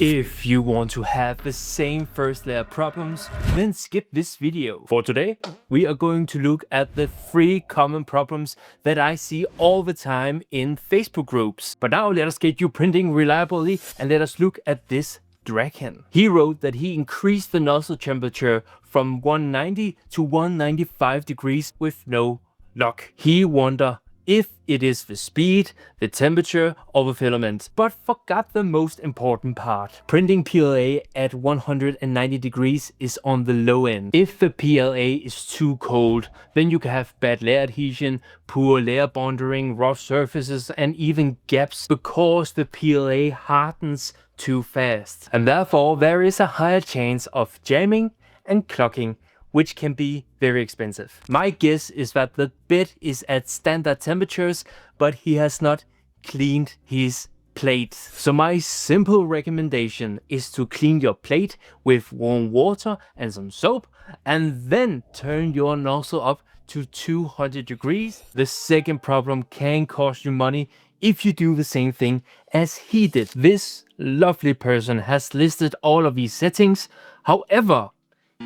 If you want to have the same first layer problems, then skip this video. For today, we are going to look at the 3 common problems that I see all the time in Facebook groups. But now let us get you printing reliably and let us look at this Draken. He wrote that he increased the nozzle temperature from 190 to 195 degrees with no luck. He wondered if it is the speed, the temperature, or the filament, but forgot the most important part. Printing PLA at 190 degrees is on the low end. If the PLA is too cold, then you can have bad layer adhesion, poor layer bonding, rough surfaces, and even gaps because the PLA hardens too fast. And therefore, there is a higher chance of jamming and clogging, which can be very expensive. My guess is that the bed is at standard temperatures, but he has not cleaned his plate. So my simple recommendation is to clean your plate with warm water and some soap, and then turn your nozzle up to 200 degrees. The second problem can cost you money if you do the same thing as he did. This lovely person has listed all of these settings. However,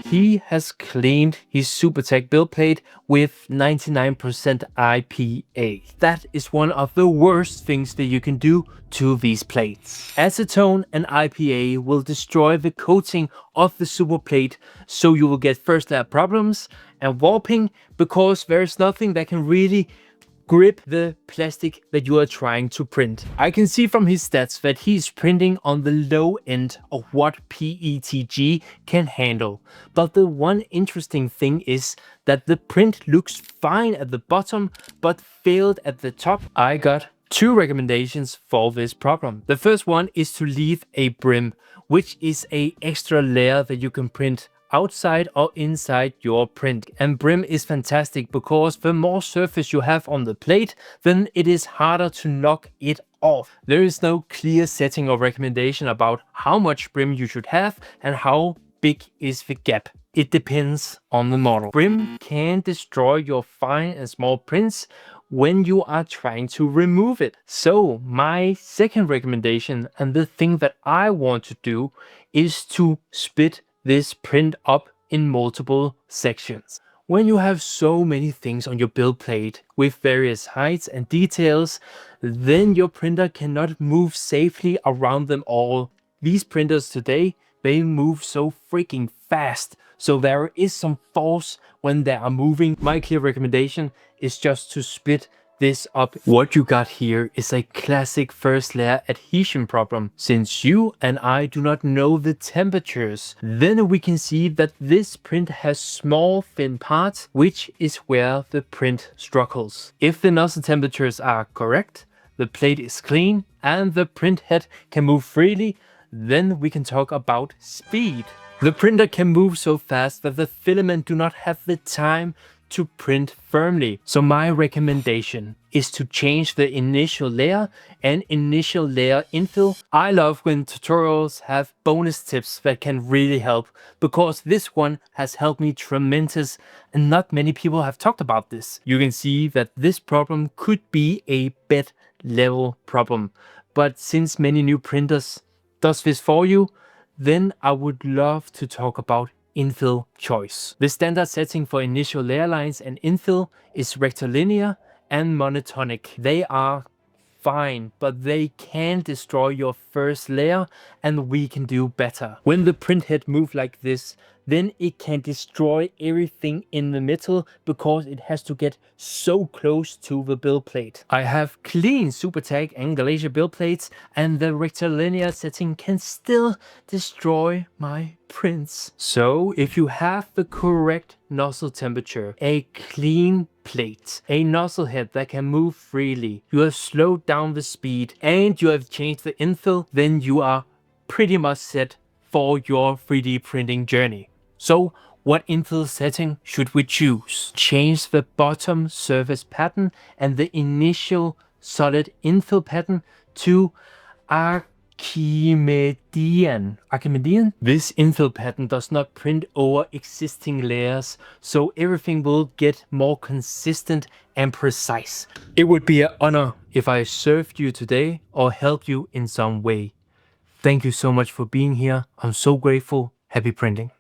he has cleaned his SuperTech build plate with 99% IPA. That is one of the worst things that you can do to these plates. Acetone and IPA will destroy the coating of the super plate, so you will get first layer problems and warping because there is nothing that can really grip the plastic that you are trying to print. I can see from his stats that he's printing on the low end of what PETG can handle. But the one interesting thing is that the print looks fine at the bottom but failed at the top. I got 2 recommendations for this problem. The first one is to leave a brim, which is an extra layer that you can print outside or inside your print. And brim is fantastic because the more surface you have on the plate, then it is harder to knock it off. There is no clear setting or recommendation about how much brim you should have and how big is the gap. It depends on the model. Brim can destroy your fine and small prints when you are trying to remove it. So my second recommendation, and the thing that I want to do, is to split this print up in multiple sections. When you have so many things on your build plate with various heights and details, then your printer cannot move safely around them all. These printers today, they move so freaking fast, so there is some force when they are moving. My clear recommendation is just to split this up. What you got here is a classic first layer adhesion problem. Since you and I do not know the temperatures, then we can see that this print has small thin parts, which is where the print struggles. If the nozzle temperatures are correct, the plate is clean, and the print head can move freely, then we can talk about speed. The printer can move so fast that the filament do not have the time to print firmly. So my recommendation is to change the initial layer and initial layer infill. I love when tutorials have bonus tips that can really help, because this one has helped me tremendous and not many people have talked about this. You can see that this problem could be a bed level problem, but since many new printers does this for you, then I would love to talk about infill choice. The standard setting for initial layer lines and infill is rectilinear and monotonic. They are fine, but they can destroy your first layer, and we can do better. When the print head moves like this, then it can destroy everything in the middle because it has to get so close to the build plate. I have clean SuperTech and Glacier build plates, and the rectilinear setting can still destroy my prints. So if you have the correct nozzle temperature, a clean plate, a nozzle head that can move freely, you have slowed down the speed, and you have changed the infill, then you are pretty much set for your 3D printing journey. So what infill setting should we choose? Change the bottom surface pattern and the initial solid infill pattern to Archimedean. This infill pattern does not print over existing layers, so everything will get more consistent and precise. It would be an honor if I served you today or helped you in some way. Thank you so much for being here. I'm so grateful. Happy printing.